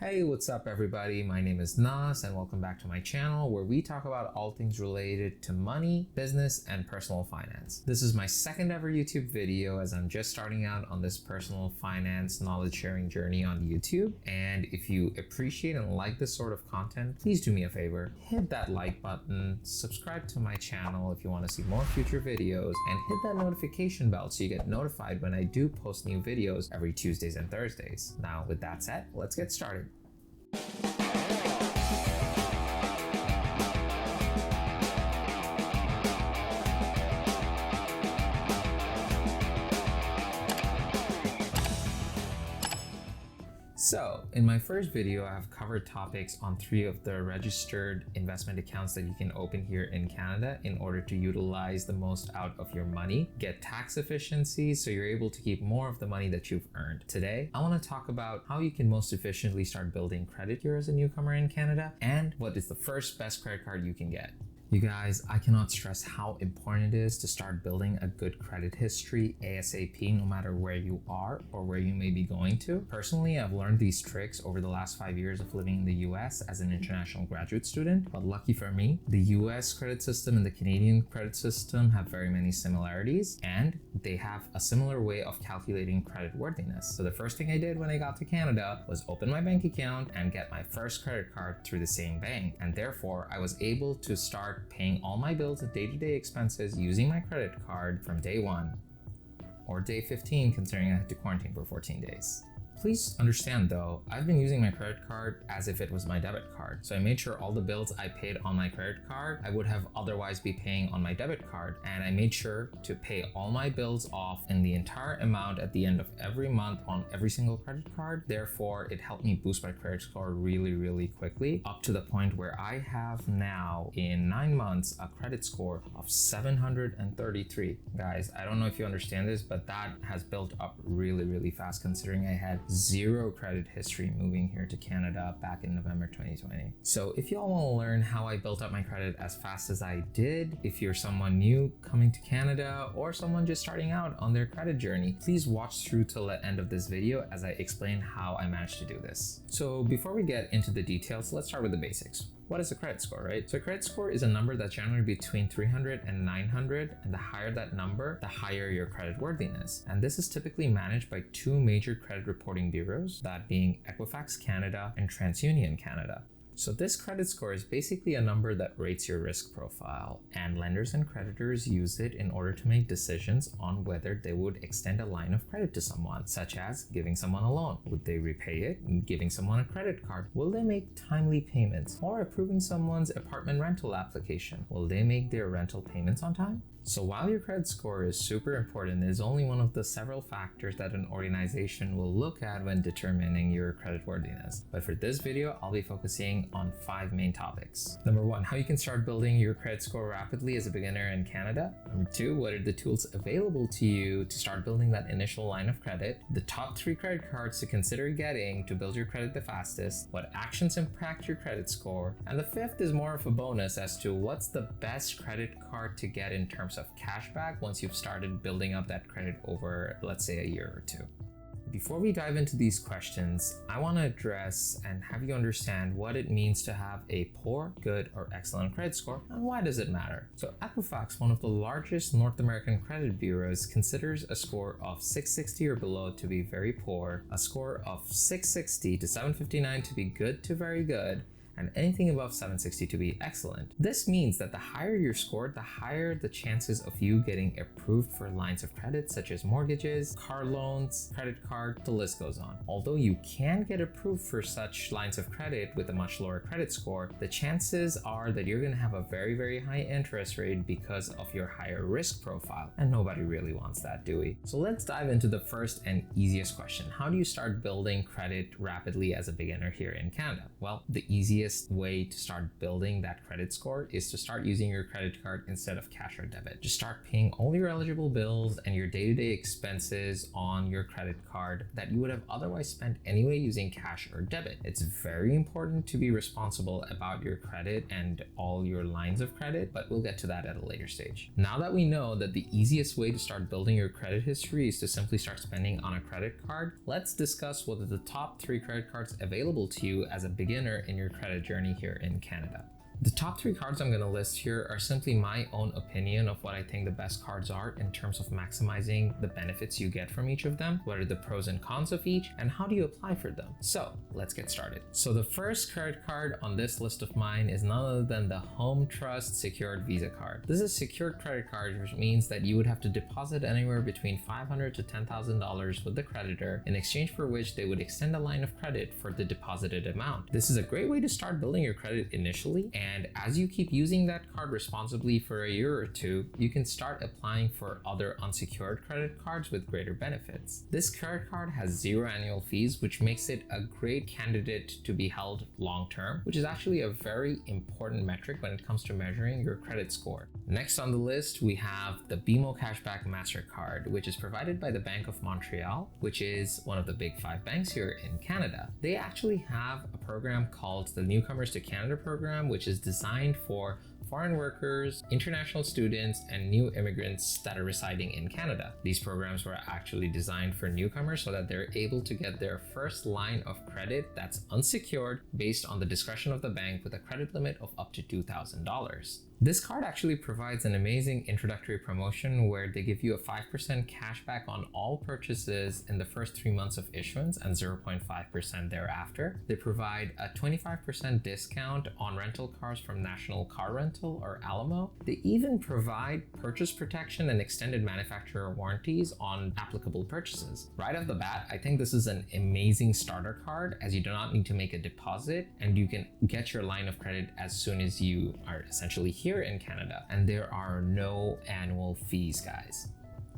Hey, what's up everybody? My name is Nas and welcome back to my channel where we talk about all things related to money, business, and personal finance. This is my second ever YouTube video as I'm just starting out on this personal finance knowledge sharing journey on YouTube. And if you appreciate and like this sort of content, please do me a favor, hit that like button, subscribe to my channel if you want to see more future videos, and hit that notification bell so you get notified when I do post new videos every Tuesdays and Thursdays. Now with that said, let's get started. So, in my first video, I have covered topics on 3 of the registered investment accounts that you can open here in Canada in order to utilize the most out of your money, get tax efficiency so you're able to keep more of the money that you've earned. Today, I want to talk about how you can most efficiently start building credit here as a newcomer in Canada and what is the first best credit card you can get. You guys, I cannot stress how important it is to start building a good credit history ASAP, no matter where you are or where you may be going to. Personally, I've learned these tricks over the last 5 years of living in the US as an international graduate student, but lucky for me, the US credit system and the Canadian credit system have very many similarities, and they have a similar way of calculating credit worthiness. So the first thing I did when I got to Canada was open my bank account and get my first credit card through the same bank, and therefore I was able to start paying all my bills and day-to-day expenses using my credit card from day 1 or day 15, considering I had to quarantine for 14 days. Please understand though, I've been using my credit card as if it was my debit card. So I made sure all the bills I paid on my credit card, I would have otherwise be paying on my debit card. And I made sure to pay all my bills off in the entire amount at the end of every month on every single credit card. Therefore, it helped me boost my credit score really quickly, up to the point where I have now in 9 months a credit score of 733. Guys, I don't know if you understand this, but that has built up really fast considering I had 0 credit history moving here to Canada back in November 2020. So if y'all want to learn how I built up my credit as fast as I did, if you're someone new coming to Canada or someone just starting out on their credit journey, please watch through till the end of this video as I explain how I managed to do this. So before we get into the details, let's start with the basics. What is a credit score, right? So a credit score is a number that's generally between 300 and 900, and the higher that number, the higher your credit worthiness. And this is typically managed by 2 major credit reporting bureaus, that being Equifax Canada and TransUnion Canada. So this credit score is basically a number that rates your risk profile, and lenders and creditors use it in order to make decisions on whether they would extend a line of credit to someone, such as giving someone a loan. Would they repay it? Giving someone a credit card? Will they make timely payments? Or approving someone's apartment rental application? Will they make their rental payments on time? So while your credit score is super important, it is only one of the several factors that an organization will look at when determining your credit worthiness. But for this video, I'll be focusing on 5 main topics. Number 1, how you can start building your credit score rapidly as a beginner in Canada. Number 2, what are the tools available to you to start building that initial line of credit. The top 3 credit cards to consider getting to build your credit the fastest. What actions impact your credit score. And the 5th is more of a bonus as to what's the best credit card to get in terms of cashback once you've started building up that credit over, let's say, a year or 2. Before we dive into these questions, I want to address and have you understand what it means to have a poor, good, or excellent credit score, and why does it matter? So Equifax, one of the largest North American credit bureaus, considers a score of 660 or below to be very poor, a score of 660 to 759 to be good to very good, and anything above 760 to be excellent. This means that the higher your score, the higher the chances of you getting approved for lines of credit such as mortgages, car loans, credit card, the list goes on. Although you can get approved for such lines of credit with a much lower credit score, the chances are that you're going to have a very high interest rate because of your higher risk profile, and nobody really wants that, do we? So let's dive into the first and easiest question. How do you start building credit rapidly as a beginner here in Canada? Well, the easiest easiest way to start building that credit score is to start using your credit card instead of cash or debit. Just start paying all your eligible bills and your day-to-day expenses on your credit card that you would have otherwise spent anyway using cash or debit. It's very important to be responsible about your credit and all your lines of credit, but we'll get to that at a later stage. Now that we know that the easiest way to start building your credit history is to simply start spending on a credit card, let's discuss what are the top 3 credit cards available to you as a beginner in your credit journey here in Canada. The top 3 cards I'm going to list here are simply my own opinion of what I think the best cards are in terms of maximizing the benefits you get from each of them, what are the pros and cons of each, and how do you apply for them. So let's get started. So the first credit card on this list of mine is none other than the Home Trust Secured Visa Card. This is a secured credit card, which means that you would have to deposit anywhere between $500 to $10,000 with the creditor, in exchange for which they would extend a line of credit for the deposited amount. This is a great way to start building your credit initially, and as you keep using that card responsibly for a year or 2, you can start applying for other unsecured credit cards with greater benefits. This credit card has 0 annual fees, which makes it a great candidate to be held long term, which is actually a very important metric when it comes to measuring your credit score. Next on the list, we have the BMO Cashback MasterCard, which is provided by the Bank of Montreal, which is one of the big 5 banks here in Canada. They actually have a program called the Newcomers to Canada program, which is designed for foreign workers, international students, and new immigrants that are residing in Canada. These programs were actually designed for newcomers so that they're able to get their first line of credit that's unsecured based on the discretion of the bank with a credit limit of up to $2,000. This card actually provides an amazing introductory promotion where they give you a 5% cashback on all purchases in the first 3 months of issuance and 0.5% thereafter. They provide a 25% discount on rental cars from National Car Rental or Alamo. They even provide purchase protection and extended manufacturer warranties on applicable purchases. Right off the bat, I think this is an amazing starter card as you do not need to make a deposit and you can get your line of credit as soon as you are essentially here in Canada, and there are no annual fees, guys.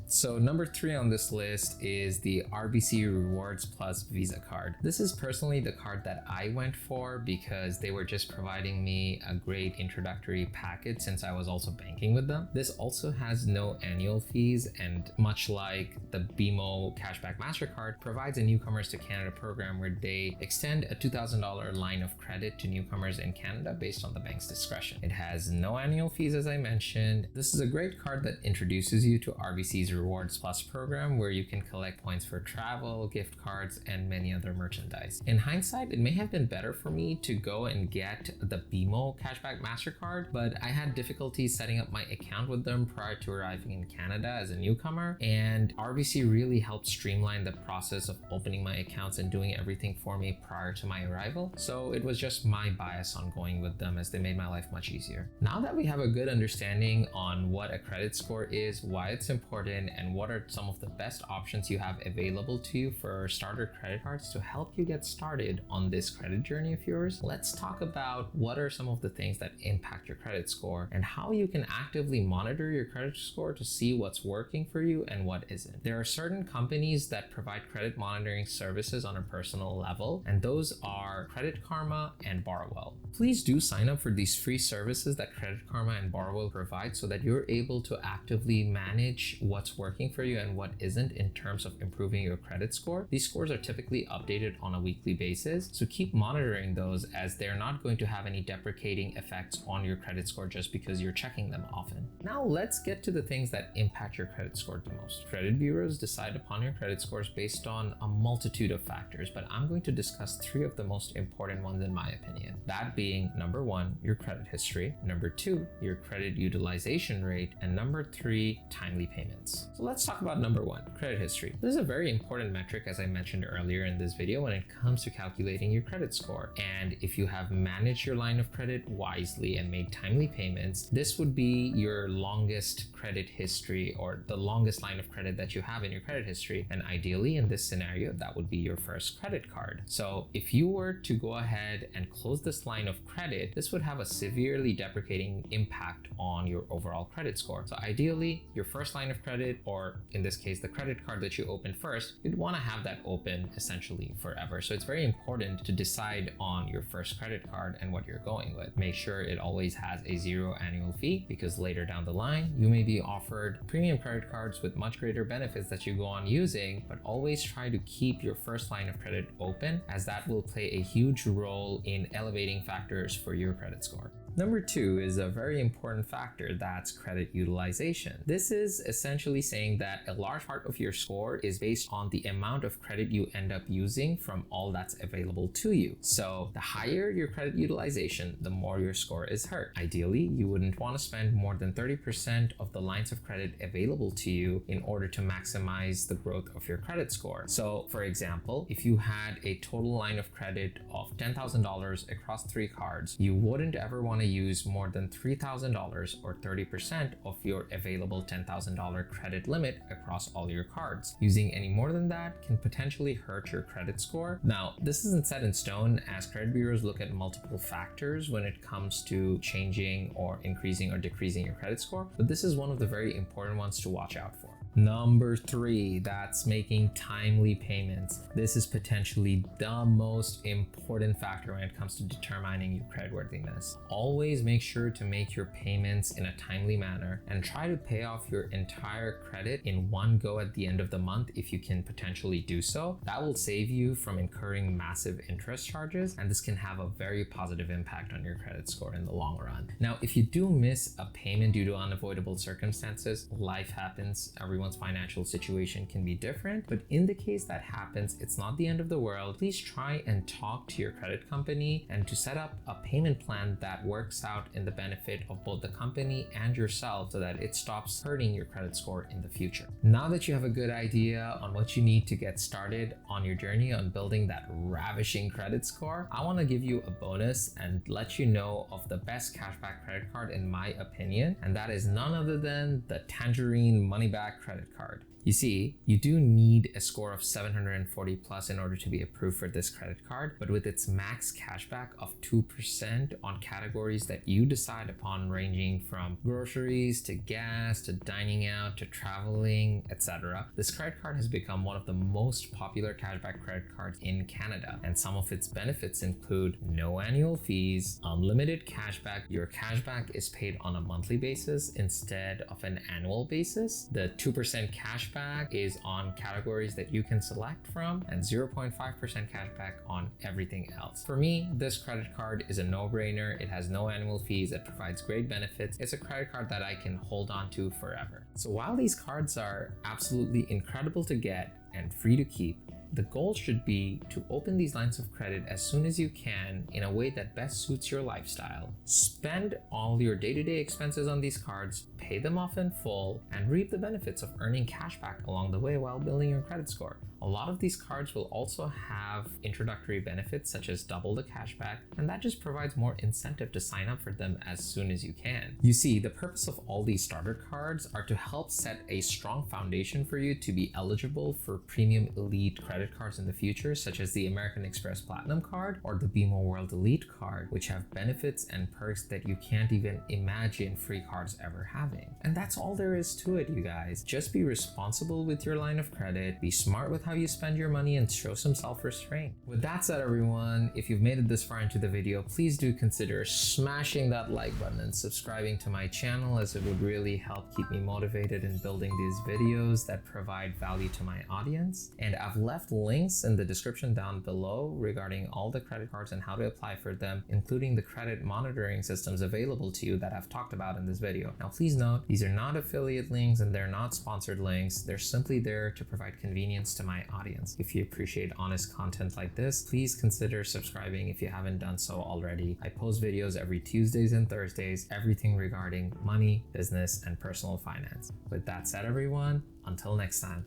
So number 3 on this list is the RBC Rewards Plus Visa card. This is personally the card that I went for because they were just providing me a great introductory package since I was also banking with them. This also has no annual fees, and much like the BMO Cashback MasterCard, provides a Newcomers to Canada program where they extend a $2,000 line of credit to newcomers in Canada based on the bank's discretion. It has no annual fees, as I mentioned. This is a great card that introduces you to RBC's Rewards Plus program, where you can collect points for travel, gift cards, and many other merchandise. In hindsight, it may have been better for me to go and get the BMO Cashback MasterCard, but I had difficulties setting up my account with them prior to arriving in Canada as a newcomer, and RBC really helped streamline the process of opening my accounts and doing everything for me prior to my arrival. So it was just my bias on going with them as they made my life much easier. Now that we have a good understanding on what a credit score is, why it's important, and what are some of the best options you have available to you for starter credit cards to help you get started on this credit journey of yours, let's talk about what are some of the things that impact your credit score and how you can actively monitor your credit score to see what's working for you and what isn't. There are certain companies that provide credit monitoring services on a personal level, and those are Credit Karma and Borrowell. Please do sign up for these free services that Credit Karma and Borrowell provide so that you're able to actively manage what's working for you and what isn't in terms of improving your credit score. These scores are typically updated on a weekly basis, so keep monitoring those as they're not going to have any deprecating effects on your credit score just because you're checking them often. Now let's get to the things that impact your credit score the most. Credit bureaus decide upon your credit scores based on a multitude of factors, but I'm going to discuss 3 of the most important ones in my opinion. That being number 1, your credit history, number 2, your credit utilization rate, and number 3, timely payments. So let's talk about number 1, credit history. This is a very important metric, as I mentioned earlier in this video, when it comes to calculating your credit score. And if you have managed your line of credit wisely and made timely payments, this would be your longest credit history or the longest line of credit that you have in your credit history. And ideally in this scenario, that would be your first credit card. So if you were to go ahead and close this line of credit, this would have a severely deprecating impact on your overall credit score. So ideally, your first line of credit credit, or in this case, the credit card that you open first, you'd want to have that open essentially forever. So it's very important to decide on your first credit card and what you're going with. Make sure it always has a 0 annual fee, because later down the line, you may be offered premium credit cards with much greater benefits that you go on using, but always try to keep your first line of credit open, as that will play a huge role in elevating factors for your credit score. Number 2 is a very important factor, that's credit utilization. This is essentially saying that a large part of your score is based on the amount of credit you end up using from all that's available to you. So the higher your credit utilization, the more your score is hurt. Ideally, you wouldn't want to spend more than 30% of the lines of credit available to you in order to maximize the growth of your credit score. So for example, if you had a total line of credit of $10,000 across 3 cards, you wouldn't ever want to use more than $3,000 or 30% of your available $10,000 credit limit across all your cards. Using any more than that can potentially hurt your credit score. Now, this isn't set in stone, as credit bureaus look at multiple factors when it comes to changing or increasing or decreasing your credit score, but this is one of the very important ones to watch out for. Number 3, that's making timely payments. This is potentially the most important factor when it comes to determining your creditworthiness. Always make sure to make your payments in a timely manner and try to pay off your entire credit in one go at the end of the month if you can potentially do so. That will save you from incurring massive interest charges, and this can have a very positive impact on your credit score in the long run. Now, if you do miss a payment due to unavoidable circumstances, life happens. Everyone's financial situation can be different, but in the case that happens, it's not the end of the world. Please try and talk to your credit company and to set up a payment plan that works out in the benefit of both the company and yourself, so that it stops hurting your credit score in the future. Now that you have a good idea on what you need to get started on your journey on building that ravishing credit score, I want to give you a bonus and let you know of the best cashback credit card in my opinion, and that is none other than the Tangerine Money Back credit card. You see, you do need a score of 740 plus in order to be approved for this credit card, but with its max cashback of 2% on categories that you decide upon, ranging from groceries to gas to dining out to traveling, etc., this credit card has become one of the most popular cashback credit cards in Canada, and some of its benefits include no annual fees, unlimited cashback. Your cashback is paid on a monthly basis instead of an annual basis. The 2% cashback is on categories that you can select from, and 0.5% cashback on everything else. For me, this credit card is a no-brainer. It has no annual fees. It provides great benefits. It's a credit card that I can hold on to forever. So while these cards are absolutely incredible to get and free to keep, the goal should be to open these lines of credit as soon as you can in a way that best suits your lifestyle. Spend all your day-to-day expenses on these cards, pay them off in full, and reap the benefits of earning cash back along the way while building your credit score. A lot of these cards will also have introductory benefits such as double the cashback, and that just provides more incentive to sign up for them as soon as you can. You see, the purpose of all these starter cards are to help set a strong foundation for you to be eligible for premium elite credit cards in the future, such as the American Express Platinum card or the BMO World Elite card, which have benefits and perks that you can't even imagine free cards ever having. And that's all there is to it, you guys. Just be responsible with your line of credit, be smart with how you spend your money, and show some self-restraint. With that said, everyone, if you've made it this far into the video, please do consider smashing that like button and subscribing to my channel, as it would really help keep me motivated in building these videos that provide value to my audience. And I've left links in the description down below regarding all the credit cards and how to apply for them, including the credit monitoring systems available to you that I've talked about in this video. Now, please note, these are not affiliate links and they're not sponsored links. They're simply there to provide convenience to my audience. If you appreciate honest content like this, please consider subscribing if you haven't done so already. I post videos every Tuesdays and Thursdays, everything regarding money, business, and personal finance. With that said, everyone, until next time.